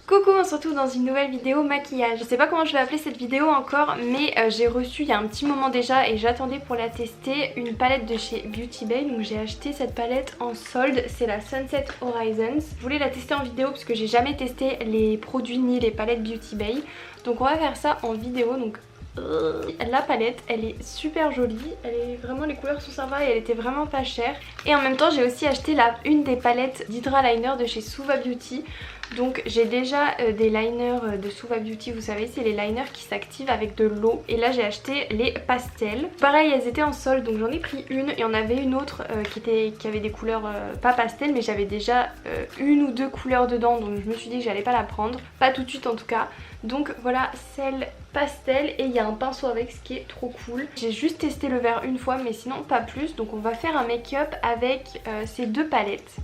Coucou, on se retrouve dans une nouvelle vidéo maquillage. Je sais pas comment je vais appeler cette vidéo encore, mais j'ai reçu il y a un petit moment déjà et j'attendais pour la tester une palette de chez Beauty Bay. Donc j'ai acheté cette palette en solde, c'est la Sunset Horizons. Je voulais la tester en vidéo parce que j'ai jamais testé les produits ni les palettes Beauty Bay. Donc on va faire ça en vidéo. Donc la palette elle est super jolie, vraiment les couleurs sont sympas et elle était vraiment pas chère. Et en même temps j'ai aussi acheté une des palettes d'Hydra Liner de chez Suva Beauty. Donc j'ai déjà des liners de Suva Beauty, vous savez c'est les liners qui s'activent avec de l'eau. Et là j'ai acheté les pastels. Pareil elles étaient en solde donc j'en ai pris une. Il y en avait une autre qui avait des couleurs pas pastel, mais j'avais déjà une ou deux couleurs dedans. Donc je me suis dit que j'allais pas la prendre, pas tout de suite en tout cas. Donc voilà celle pastel et il y a un pinceau avec, ce qui est trop cool. J'ai juste testé le vert une fois mais sinon pas plus. Donc on va faire un make-up avec ces deux palettes.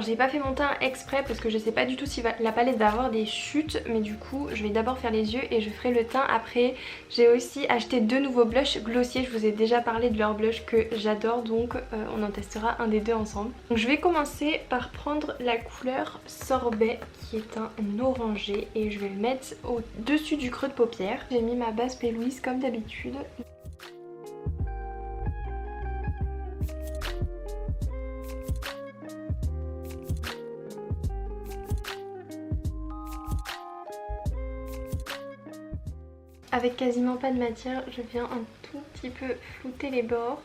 J'ai pas fait mon teint exprès parce que je sais pas du tout si la palette va avoir des chutes, mais du coup je vais d'abord faire les yeux et je ferai le teint après. J'ai aussi acheté deux nouveaux blushs glossiers, je vous ai déjà parlé de leurs blushs que j'adore, donc on en testera un des deux ensemble. Donc je vais commencer par prendre la couleur Sorbet qui est un orangé et je vais le mettre au dessus du creux de paupière. J'ai mis ma base P. Louise comme d'habitude. Avec quasiment pas de matière, je viens un tout petit peu flouter les bords.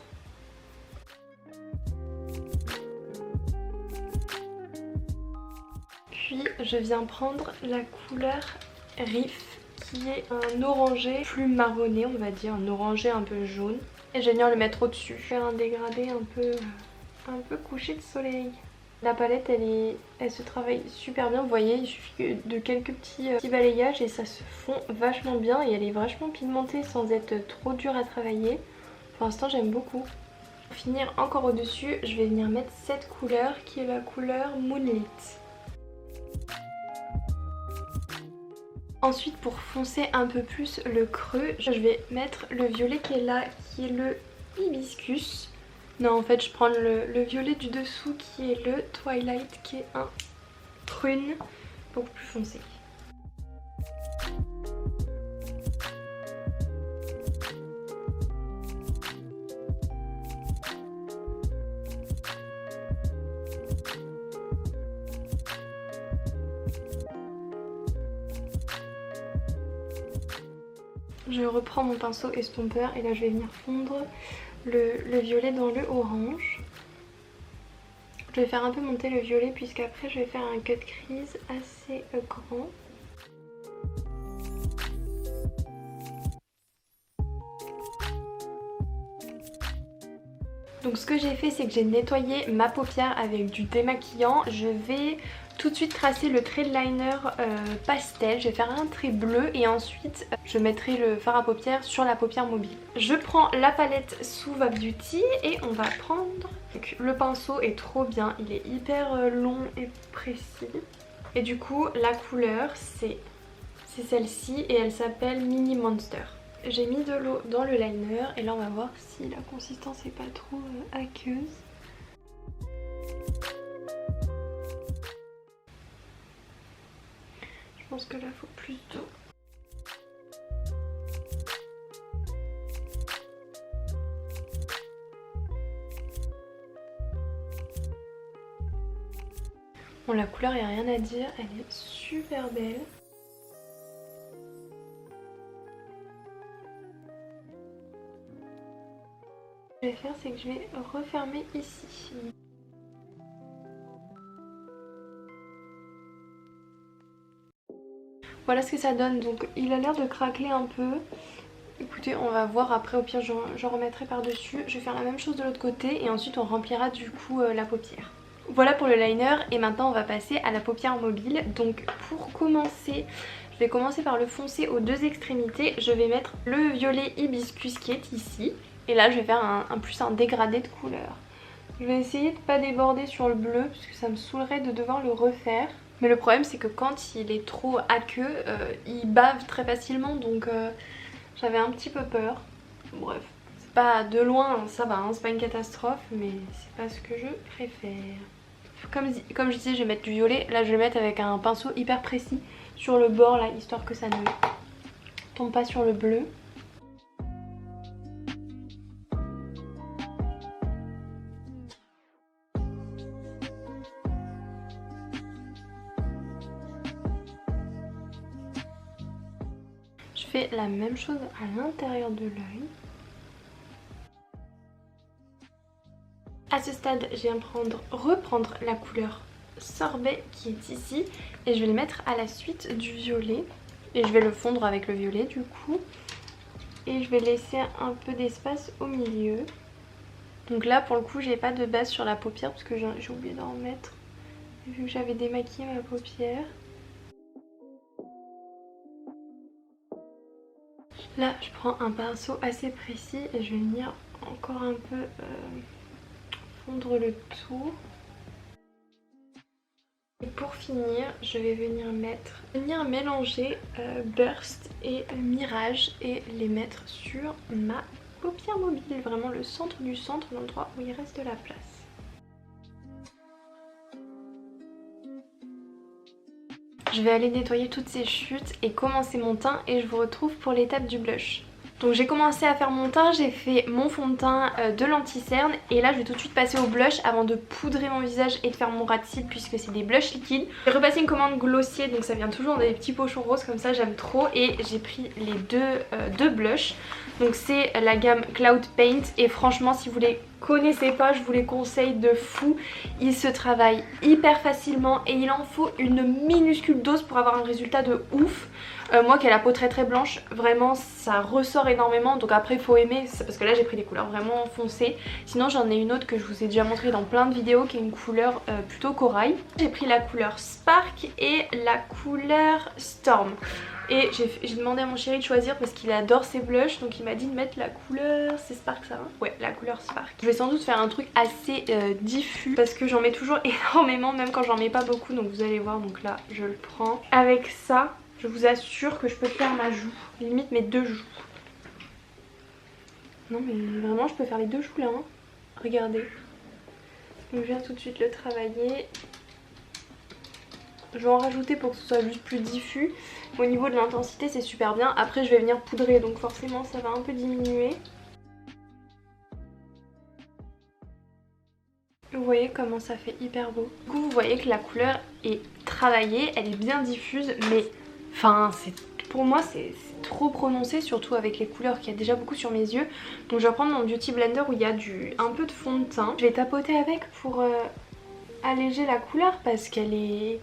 Puis je viens prendre la couleur Riff qui est un orangé plus marronné, on va dire, un orangé un peu jaune. Et je viens le mettre au-dessus, faire un dégradé un peu couché de soleil. La palette elle se travaille super bien, vous voyez il suffit de quelques petits balayages et ça se fond vachement bien et elle est vachement pigmentée sans être trop dure à travailler. Pour l'instant j'aime beaucoup. Pour finir encore au dessus je vais venir mettre cette couleur qui est la couleur Moonlit. Ensuite pour foncer un peu plus le creux je vais mettre le violet qui est là, qui est le Hibiscus. Non en fait je prends le violet du dessous qui est le Twilight qui est un prune, beaucoup plus foncé. Je reprends mon pinceau estompeur et là je vais venir fondre le violet dans le orange. Je vais faire un peu monter le violet puisqu'après je vais faire un cut crease assez grand. Donc ce que j'ai fait c'est que j'ai nettoyé ma paupière avec du démaquillant. Je vais tout de suite tracer le trait de liner pastel, je vais faire un trait bleu et ensuite je mettrai le fard à paupières sur la paupière mobile. Je prends la palette Suva Beauty et on va prendre... Donc, le pinceau est trop bien, il est hyper long et précis. Et du coup la couleur c'est celle-ci et elle s'appelle Mini Monster. J'ai mis de l'eau dans le liner et là on va voir si la consistance est pas trop aqueuse. Je pense que là il faut plus d'eau. Bon la couleur il n'y a rien à dire, elle est super belle. Ce que je vais faire c'est que je vais refermer ici. Voilà ce que ça donne, donc il a l'air de craqueler un peu. Écoutez on va voir après, au pire j'en remettrai par dessus. Je vais faire la même chose de l'autre côté et ensuite on remplira du coup la paupière. Voilà pour le liner et maintenant on va passer à la paupière mobile. Donc pour commencer, je vais commencer par le foncer aux deux extrémités. Je vais mettre le violet hibiscus qui est ici. Et là je vais faire un dégradé de couleur. Je vais essayer de ne pas déborder sur le bleu parce que ça me saoulerait de devoir le refaire. Mais le problème c'est que quand il est trop aqueux, il bave très facilement donc j'avais un petit peu peur. Bref, c'est pas de loin, ça va, hein, c'est pas une catastrophe, mais c'est pas ce que je préfère. Comme je disais, je vais mettre du violet. Là je vais mettre avec un pinceau hyper précis sur le bord là, histoire que ça ne tombe pas sur le bleu. Je fais la même chose à l'intérieur de l'œil. À ce stade, je viens reprendre la couleur sorbet qui est ici et je vais le mettre à la suite du violet. Et je vais le fondre avec le violet du coup. Et je vais laisser un peu d'espace au milieu. Donc là pour le coup j'ai pas de base sur la paupière parce que j'ai oublié d'en mettre. Vu que j'avais démaquillé ma paupière. Là je prends un pinceau assez précis et je vais venir encore un peu fondre le tout. Et pour finir, je vais venir mélanger Burst et Mirage et les mettre sur ma paupière mobile, vraiment le centre du centre, l'endroit où il reste de la place. Je vais aller nettoyer toutes ces chutes et commencer mon teint et je vous retrouve pour l'étape du blush. Donc j'ai commencé à faire mon teint, j'ai fait mon fond de teint de l'anti-cerne et là je vais tout de suite passer au blush avant de poudrer mon visage et de faire mon ras de cils puisque c'est des blushs liquides. J'ai repassé une commande Glossier, donc ça vient toujours dans des petits pochons roses comme ça, j'aime trop, et j'ai pris les deux blushs. Donc c'est la gamme Cloud Paint et franchement si vous les connaissez pas, je vous les conseille de fou. Ils se travaillent hyper facilement et il en faut une minuscule dose pour avoir un résultat de ouf. Moi qui ai la peau très blanche, vraiment ça ressort énormément, donc après il faut aimer, parce que là j'ai pris des couleurs vraiment foncées. Sinon j'en ai une autre que je vous ai déjà montré dans plein de vidéos qui est une couleur plutôt corail. J'ai pris la couleur Spark et la couleur Storm. Et j'ai demandé à mon chéri de choisir parce qu'il adore ses blushs, donc il m'a dit de mettre la couleur, c'est Spark ça hein? Ouais, la couleur Spark. Je vais sans doute faire un truc assez diffus parce que j'en mets toujours énormément, même quand j'en mets pas beaucoup, donc vous allez voir, donc là je le prends. Avec ça, je vous assure que je peux faire ma joue, limite mes deux joues. Non mais vraiment je peux faire les deux joues là, hein. Regardez. Donc je viens tout de suite le travailler. Je vais en rajouter pour que ce soit juste plus diffus. Au niveau de l'intensité c'est super bien. Après je vais venir poudrer donc forcément ça va un peu diminuer. Vous voyez comment ça fait hyper beau. Du coup vous voyez que la couleur est travaillée, elle est bien diffuse mais enfin pour moi c'est trop prononcé, surtout avec les couleurs qu'il y a déjà beaucoup sur mes yeux. Donc je vais prendre mon Beauty Blender où il y a un peu de fond de teint. Je vais tapoter avec pour alléger la couleur parce qu'elle est...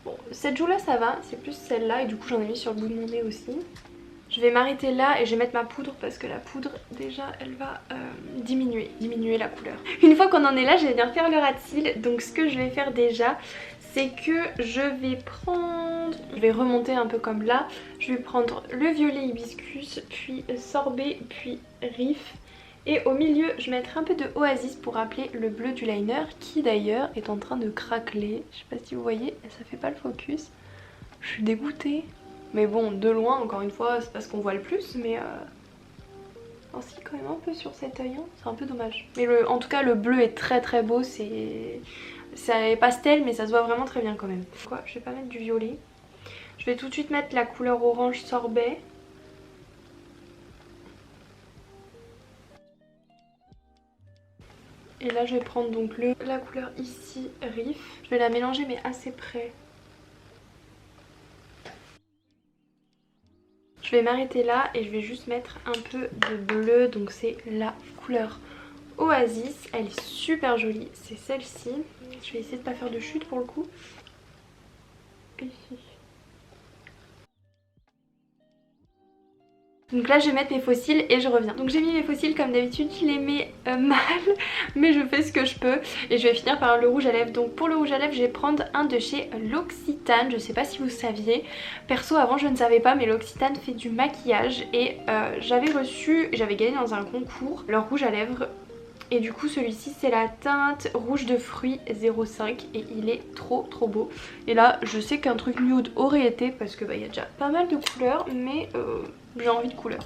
Bon, cette joue là ça va, c'est plus celle-là et du coup j'en ai mis sur le bout de mon nez aussi. Je vais m'arrêter là et je vais mettre ma poudre parce que la poudre déjà elle va diminuer la couleur. Une fois qu'on en est là, je vais venir faire le ras de cils. Donc ce que je vais faire déjà, c'est que je vais remonter un peu comme là. Je vais prendre le violet hibiscus, puis sorbet, puis Riff. Et au milieu, je mettrai un peu de Oasis pour rappeler le bleu du liner qui d'ailleurs est en train de craqueler. Je sais pas si vous voyez, ça fait pas le focus. Je suis dégoûtée. Mais bon, de loin, encore une fois, c'est parce qu'on voit le plus, mais ainsi quand même un peu sur cet œil, hein. C'est un peu dommage. Mais en tout cas, le bleu est très beau, c'est pastel, mais ça se voit vraiment très bien quand même. Quoi, je vais pas mettre du violet. Je vais tout de suite mettre la couleur orange sorbet. Et là, je vais prendre donc la couleur ici, Riff. Je vais la mélanger, mais assez près. Je vais m'arrêter là et je vais juste mettre un peu de bleu, donc c'est la couleur Oasis, elle est super jolie, c'est celle-ci. Je vais essayer de ne pas faire de chute pour le coup. Ici. Donc là je vais mettre mes faux cils et je reviens. Donc j'ai mis mes faux cils comme d'habitude, je les mets mal mais je fais ce que je peux. Et je vais finir par le rouge à lèvres. Donc pour le rouge à lèvres je vais prendre un de chez L'Occitane. Je sais pas si vous saviez. Perso avant je ne savais pas mais L'Occitane fait du maquillage. Et j'avais gagné dans un concours leur rouge à lèvres. Et du coup celui-ci c'est la teinte rouge de fruits 05 et il est trop beau. Et là je sais qu'un truc nude aurait été parce que y a déjà pas mal de couleurs mais j'ai envie de couleurs.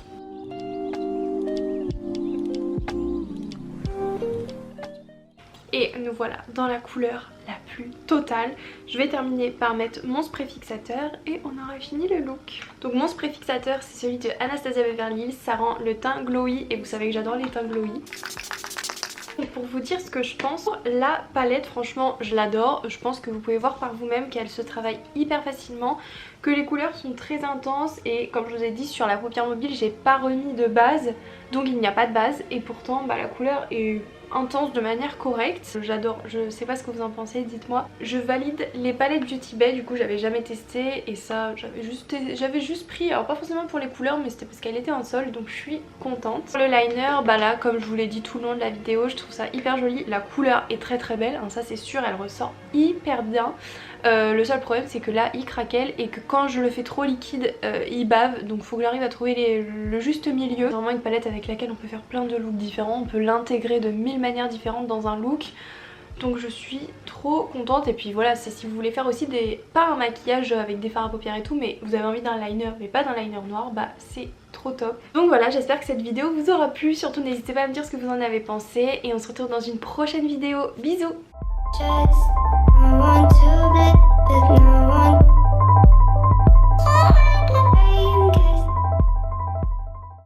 Et nous voilà dans la couleur la plus totale. Je vais terminer par mettre mon spray fixateur et on aura fini le look. Donc mon spray fixateur c'est celui de Anastasia Beverly Hills, ça rend le teint glowy et vous savez que j'adore les teints glowy. Et pour vous dire ce que je pense, la palette franchement je l'adore, je pense que vous pouvez voir par vous-même qu'elle se travaille hyper facilement, que les couleurs sont très intenses et comme je vous ai dit sur la paupière mobile j'ai pas remis de base, donc il n'y a pas de base et pourtant la couleur est intense de manière correcte. J'adore, je sais pas ce que vous en pensez, dites-moi. Je valide les palettes Beauty Bay, du coup j'avais jamais testé et ça j'avais juste pris, alors pas forcément pour les couleurs mais c'était parce qu'elle était en solde donc je suis contente. Pour le liner, là comme je vous l'ai dit tout le long de la vidéo, je trouve ça hyper joli, la couleur est très très belle, ça c'est sûr, elle ressort hyper bien. Le seul problème c'est que là il craquelle et que quand je le fais trop liquide il bave, donc faut que j'arrive à trouver le juste milieu. C'est vraiment une palette avec laquelle on peut faire plein de looks différents, on peut l'intégrer de 1000 manières différentes dans un look. Donc je suis trop contente et puis voilà, c'est si vous voulez faire aussi pas un maquillage avec des fards à paupières et tout, mais vous avez envie d'un liner mais pas d'un liner noir, c'est trop top. Donc voilà, j'espère que cette vidéo vous aura plu, surtout n'hésitez pas à me dire ce que vous en avez pensé et on se retrouve dans une prochaine vidéo. Bisous.